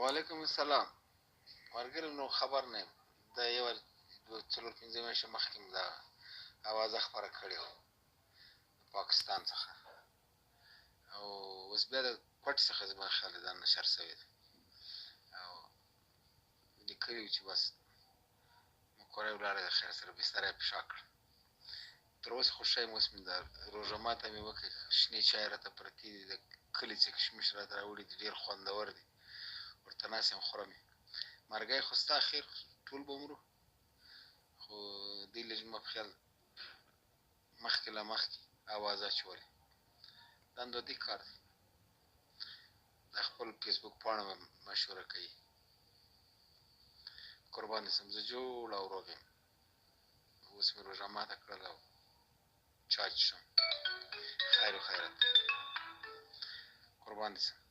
وعلیکم السلام. ملګری نو خبر نه یم. دا یو څلور پنځه میاشتې مخکې مې دا اوازه خپره کړې وه پاکستان څخه، او اوس بیا د پټ څخه زما خیال دا نشر شوې ده او لیکلي وو چې بس مقرره یې ولاړه د خیر سره بستره یې په شا کړه. تر اوسه خو ښه یم. اوس مې دا روژه ماته مې وکړې، شنې چای راته پرتې دي، د کلي څه کشمش راته راوړي دي، ډېر خوندور دي، ورته ناست یم خورم یې. مرګی خو ستا خیر، ټول به مرو، خو دوی لږ زما په خیال مخکې له مخکې اوازه اچولې. دا نو د دوی کار دی، د خپل فیسبوک پاڼه به مشهوره کوي. قربان دې شم، زه جوړ او روغ یم. اوس مې روژه ماته کړله او چای څښم. خیر و خیرات. قربان دې شم.